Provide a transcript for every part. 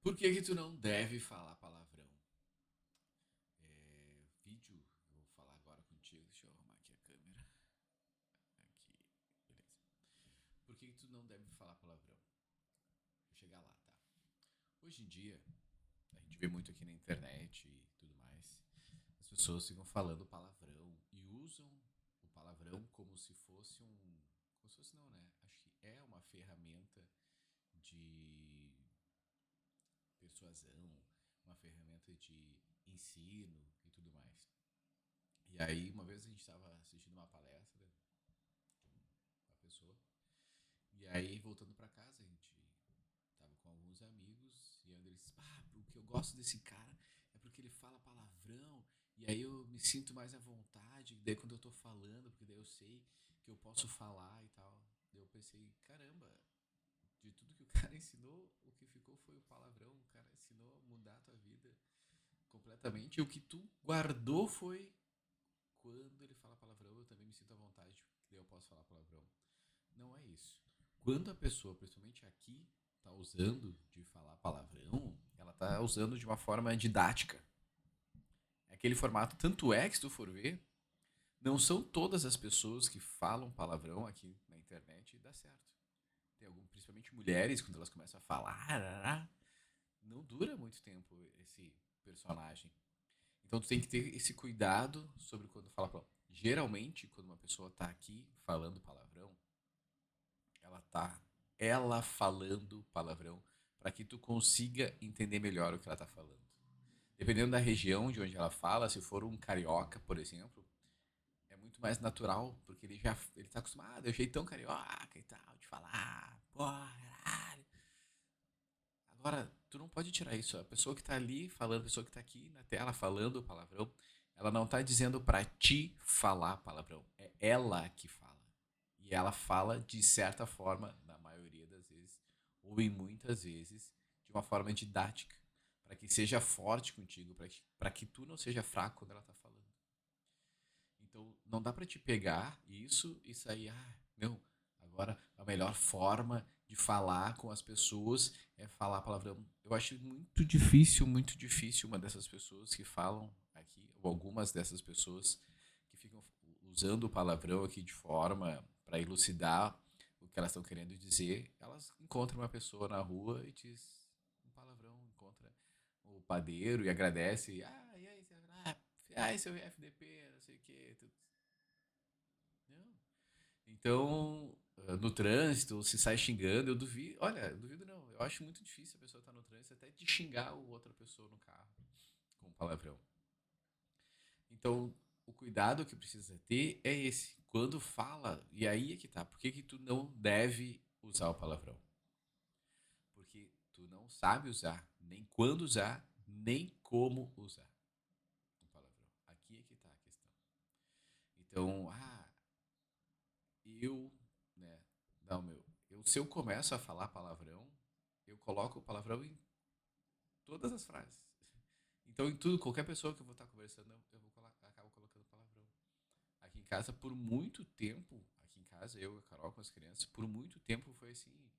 Por que que tu não deve falar palavrão? Vídeo, eu vou falar agora contigo. Deixa eu arrumar aqui a câmera. Aqui, beleza. Por que que tu não deve falar palavrão? Vou chegar lá, tá? Hoje em dia, a gente vê muito aqui na internet e tudo mais. As pessoas ficam falando palavrão e usam o palavrão como se fosse um. Como se fosse não, né? Acho que é uma ferramenta de persuasão, uma ferramenta de ensino e tudo mais. E aí, uma vez a gente estava assistindo uma palestra de uma pessoa, e aí, voltando para casa, a gente tava com alguns amigos, e aí eles, o que eu gosto desse cara é porque ele fala palavrão, e aí eu me sinto mais à vontade, daí quando eu tô falando, porque daí eu sei que eu posso falar e tal. Daí eu pensei, caramba, de tudo que o cara ensinou, o que ficou foi o palavrão, o cara ensinou a mudar a tua vida completamente, e o que tu guardou foi quando ele fala palavrão, eu também me sinto à vontade, porque daí eu posso falar palavrão. Não é isso. Quando a pessoa, principalmente aqui, tá usando de falar palavrão, ela tá usando de uma forma didática. É aquele formato, tanto é que se tu for ver, não são todas as pessoas que falam palavrão aqui na internet e dá certo. Tem algum, principalmente mulheres, quando elas começam a falar, não dura muito tempo esse personagem. Então tu tem que ter esse cuidado sobre quando fala palavrão. Geralmente, quando uma pessoa tá aqui falando palavrão, ela tá ela falando palavrão para que tu consiga entender melhor o que ela tá falando. Dependendo da região de onde ela fala, se for um carioca, por exemplo, é muito mais natural, porque ele tá acostumado, é o jeitão carioca e tal, de falar, porra, caralho. Agora, tu não pode tirar isso. A pessoa que tá ali falando, a pessoa que tá aqui na tela falando palavrão, ela não tá dizendo pra ti falar palavrão. É ela que fala. E ela fala de certa forma, na maioria das vezes, ou em muitas vezes, de uma forma didática. Para que seja forte contigo, para que tu não seja fraco quando ela tá falando. Então, não dá pra te pegar isso e sair, não, agora a melhor forma de falar com as pessoas é falar palavrão. Eu acho muito difícil uma dessas pessoas que falam aqui, ou algumas dessas pessoas que ficam usando o palavrão aqui de forma para elucidar o que elas estão querendo dizer. Elas encontram uma pessoa na rua e diz um palavrão, encontra o padeiro e agradece. E aí, seu FDP, não sei o quê. Não. Então, no trânsito, se sai xingando, eu duvido. Olha, eu duvido não. Eu acho muito difícil a pessoa estar no trânsito até de xingar outra pessoa no carro com palavrão. Então, o cuidado que precisa ter é esse. Quando fala, e aí é que tá. Por que que tu não deve usar o palavrão? Porque tu não sabe usar, nem quando usar, nem como usar o palavrão. Aqui é que tá a questão. Então, eu, né, não, se eu começo a falar palavrão, eu coloco o palavrão em todas as frases. Então, em tudo, qualquer pessoa que eu vou estar conversando, eu vou acabo colocando palavrão. Aqui em casa, por muito tempo, aqui em casa, eu e a Carol com as crianças, por muito tempo foi assim,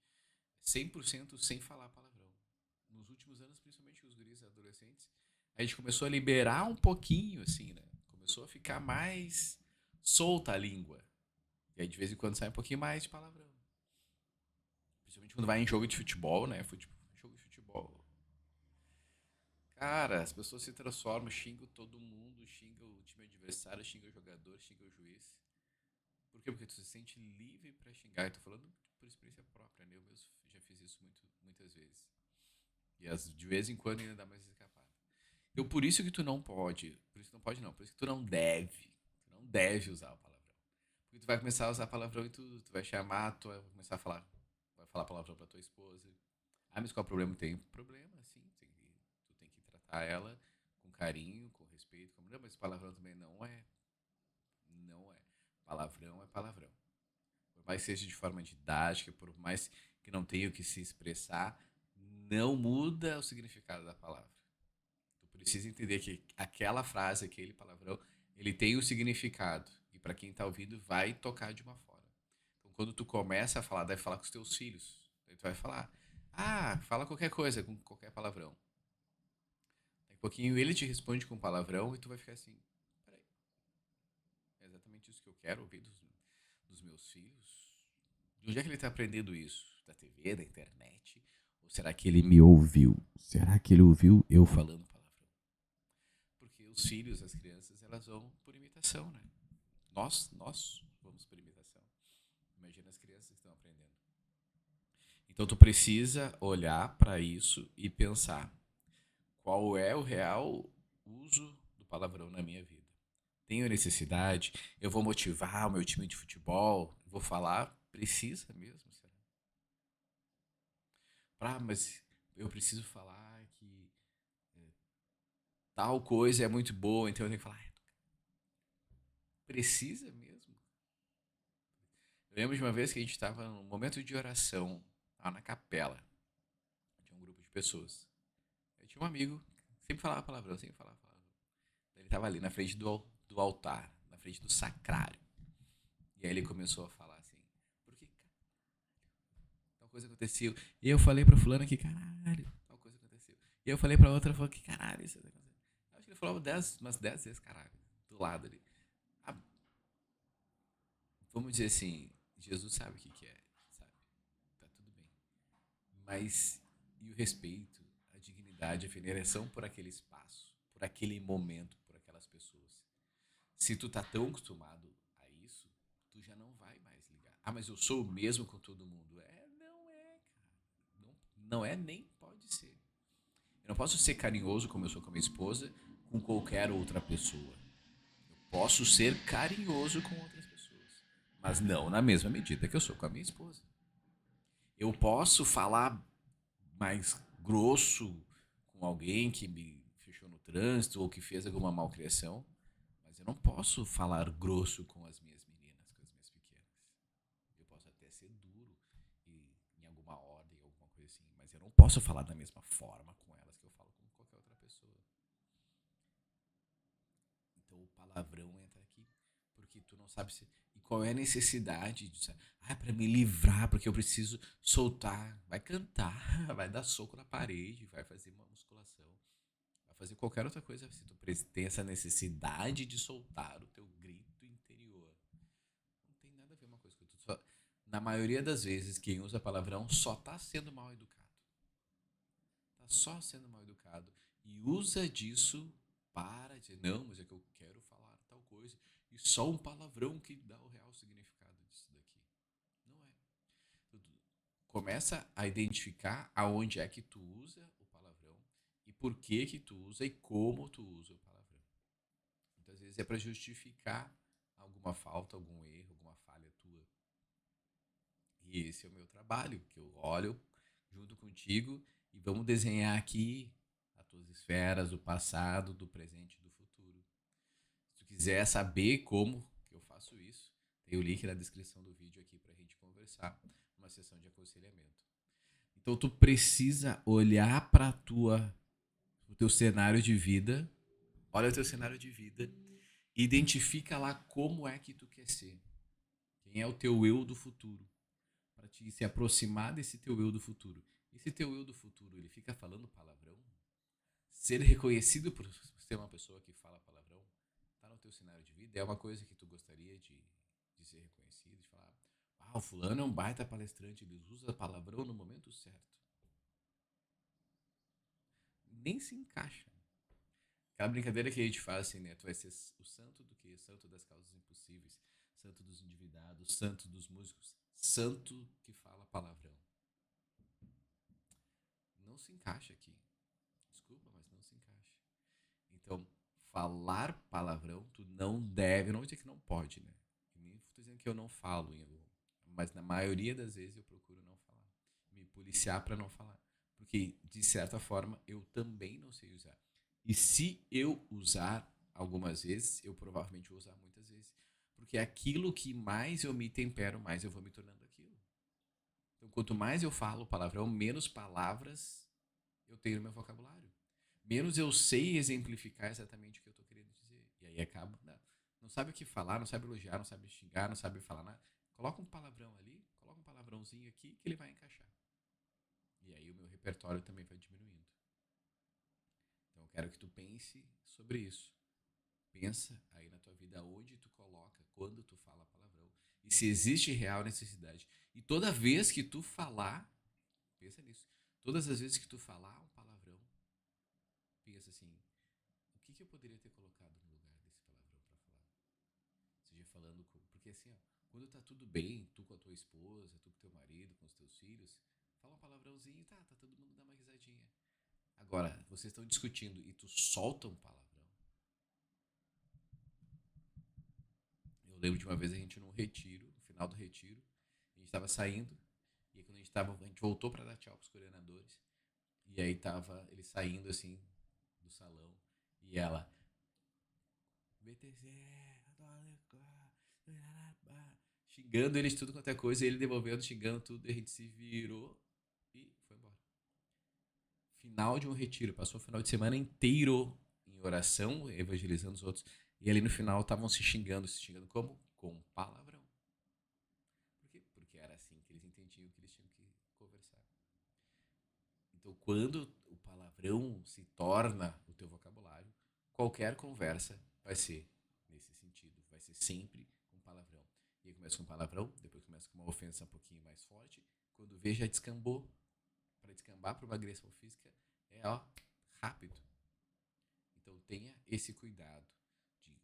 100% sem falar palavrão. Nos últimos anos, principalmente os guris adolescentes, a gente começou a liberar um pouquinho, assim, né? Começou a ficar mais solta a língua. E aí, de vez em quando, sai um pouquinho mais de palavrão. Principalmente quando vai em jogo de futebol, né? Jogo de futebol. Cara, as pessoas se transformam, xingam todo mundo, xingam o time adversário, xingam o jogador, xingam o juiz. Por quê? Porque tu se sente livre pra xingar. Eu tô falando por experiência própria, né? Eu mesmo já fiz isso muitas vezes. E de vez em quando ainda dá mais escapada. Então por isso que tu não pode, por isso que não pode não, por isso que tu não deve usar o palavrão. Porque tu vai começar a usar palavrão e tu vai chamar, tu vai começar a falar, vai falar palavrão pra tua esposa. Mas qual é o problema? Tem problema, sim. Tu tem que tratar ela com carinho, com respeito. Não, mas palavrão também não é. Não é. Palavrão é palavrão. Por mais que seja de forma didática, por mais que não tenha o que se expressar, não muda o significado da palavra. Tu precisa entender que aquela frase, aquele palavrão, ele tem um significado. E para quem tá ouvindo, vai tocar de uma forma. Então, quando tu começa a falar, deve falar com os teus filhos. Aí tu vai falar, Ah, fala qualquer coisa com qualquer palavrão. Daqui a pouquinho ele te responde com palavrão e tu vai ficar assim, peraí, é exatamente isso que eu quero ouvir dos meus filhos? De onde é que ele está aprendendo isso? Da TV, da internet? Ou será que ele me ouviu? Será que ele ouviu eu falando palavrão? Porque os filhos, as crianças, elas vão por imitação, né? Nós vamos por imitação. Imagina as crianças que estão aprendendo. Então tu precisa olhar para isso e pensar qual é o real uso do palavrão na minha vida. Tenho necessidade? Eu vou motivar o meu time de futebol? Vou falar? Precisa mesmo, será? Ah, mas eu preciso falar que tal coisa é muito boa, então eu tenho que falar. Precisa mesmo? Eu lembro de uma vez que a gente estava num momento de oração, lá na capela. Tinha um grupo de pessoas. Eu tinha um amigo, sempre falava palavrão, sempre falava palavrão. Ele estava ali na frente do altar, na frente do sacrário. E aí ele começou a falar assim, porque tal coisa aconteceu. E eu falei pra fulano que caralho, tal coisa aconteceu. E eu falei pra outra, falou que caralho, isso aconteceu. Acho que ele falou umas 10 vezes caralho, do lado ali. Ah, vamos dizer assim, Jesus sabe o que é, sabe? Tá tudo bem. Mas e o respeito, a dignidade, a veneração por aquele espaço, por aquele momento, por aquelas pessoas. Se tu tá tão acostumado a isso, tu já não vai mais ligar. Ah, mas eu sou o mesmo com todo mundo. Não é, cara. Não é nem pode ser. Eu não posso ser carinhoso como eu sou com a minha esposa com qualquer outra pessoa. Eu posso ser carinhoso com outras pessoas, mas não na mesma medida que eu sou com a minha esposa. Eu posso falar mais grosso com alguém que me fechou no trânsito ou que fez alguma malcriação, mas eu não posso falar grosso com as minhas meninas, com as minhas pequenas. Eu posso até ser duro em alguma ordem, alguma coisa assim, mas eu não posso falar da mesma forma com elas que eu falo com qualquer outra pessoa. Então o palavrão entra aqui porque tu não sabe se e qual é a necessidade disso. Ah, para me livrar, porque eu preciso soltar. Vai cantar, vai dar soco na parede, vai fazer uma musculação, vai fazer qualquer outra coisa. Se tu tem essa necessidade de soltar o teu grito interior, não tem nada a ver uma coisa com outra. Na maioria das vezes, quem usa palavrão só tá sendo mal educado. Tá só sendo mal educado e usa disso para dizer, não, mas é que eu quero falar tal coisa. E só um palavrão que dá o real significado disso daqui. Não é. Tu começa a identificar aonde é que tu usa o palavrão e por que tu usa e como tu usa o palavrão. Muitas vezes é para justificar alguma falta, algum erro, alguma falha tua. E esse é o meu trabalho, que eu olho junto contigo e vamos desenhar aqui as tuas esferas, do passado, do presente e do futuro. Se tu quiser saber como que eu faço isso, tem o link na descrição do vídeo aqui para a gente conversar, uma sessão de aconselhamento. Então tu precisa olhar para o teu cenário de vida, olha o teu cenário de vida, e identifica lá como é que tu quer ser. Quem é o teu eu do futuro? Para te se aproximar desse teu eu do futuro. Esse teu eu do futuro, ele fica falando palavrão? Ser reconhecido por ser uma pessoa que fala palavrão, tá no teu cenário de vida? É uma coisa que tu gostaria de ser reconhecido, de falar, ah, o fulano é um baita palestrante, ele usa palavrão no momento certo. Nem se encaixa. Aquela brincadeira que a gente faz assim, né? Tu vai ser o santo do quê? Santo das causas impossíveis, santo dos endividados, santo dos músicos, santo que fala palavrão. Não se encaixa aqui. Desculpa, mas não se encaixa. Então, falar palavrão, tu não deve, não vou dizer que não pode, né? Nem estou dizendo que eu não falo, mas na maioria das vezes eu procuro não falar. Me policiar para não falar. Porque, de certa forma, eu também não sei usar. E se eu usar algumas vezes, eu provavelmente vou usar muitas vezes. Porque aquilo que mais eu me tempero, mais eu vou me tornando aquilo. Então, quanto mais eu falo palavrão, menos palavras eu tenho no meu vocabulário. Menos eu sei exemplificar exatamente o que eu estou querendo dizer. E aí acaba. Não sabe o que falar, não sabe elogiar, não sabe xingar, não sabe falar nada. Coloca um palavrão ali, coloca um palavrãozinho aqui que ele vai encaixar. E aí repertório também vai diminuindo. Então eu quero que tu pense sobre isso. Pensa aí na tua vida onde tu coloca, quando tu fala palavrão. E se existe real necessidade. E toda vez que tu falar, pensa nisso. Todas as vezes que tu falar um palavrão, pensa assim, o que eu poderia ter colocado no lugar desse palavrão pra falar? Seja falando com... Porque assim, ó, quando tá tudo bem, tu com a tua esposa, tu com teu marido, com os teus filhos, fala um palavrãozinho e tá todo mundo dá uma risadinha. Agora, vocês estão discutindo e tu solta um palavrão. Eu lembro de uma vez a gente num retiro, no final do retiro, a gente tava saindo, e aí quando a gente voltou pra dar tchau pros coordenadores, e aí tava ele saindo assim do salão, e ela, BTC, xingando eles tudo quanto é coisa, e ele devolvendo, xingando tudo, e a gente se virou e foi embora. Final de um retiro, passou o final de semana inteiro em oração, evangelizando os outros, e ali no final estavam se xingando como? Com palavrão. Por quê? Porque era assim que eles entendiam que eles tinham que conversar. Então, quando o palavrão se torna o teu vocabulário, qualquer conversa vai ser nesse sentido. Vai ser sempre com palavrão. E aí começa com palavrão, depois começa com uma ofensa um pouquinho mais forte. Quando vê, já descambou. Para descambar para uma agressão física, é ó, rápido. Então, tenha esse cuidado de,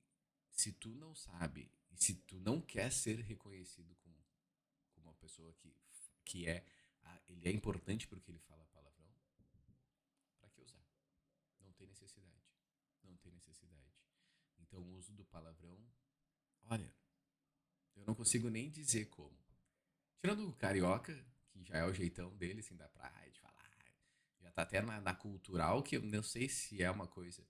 se tu não sabe e se tu não quer ser reconhecido como uma pessoa que é, ele é importante porque ele fala palavrão, para que usar? Não tem necessidade. Não tem necessidade. Então, o uso do palavrão, olha, eu não consigo nem dizer como. Tirando o carioca, que já é o jeitão dele, assim, da praia, de falar, já tá até na cultural, que eu não sei se é uma coisa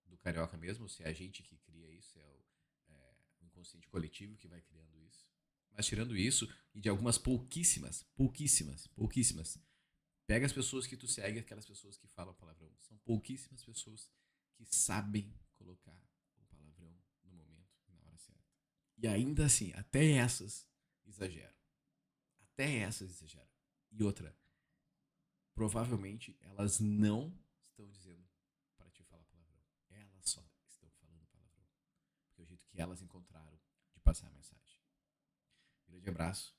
do carioca mesmo, se é a gente que cria isso, o inconsciente coletivo que vai criando isso. Mas tirando isso, e de algumas pouquíssimas, pega as pessoas que tu segue, aquelas pessoas que falam palavrão. São pouquíssimas pessoas que sabem colocar o palavrão no momento e na hora certa. E ainda assim, até essas exageram. Até essas exageram. E outra, provavelmente elas não estão dizendo para te falar palavrão. Elas só estão falando palavrão. Porque é o jeito que elas encontraram de passar a mensagem. Grande abraço.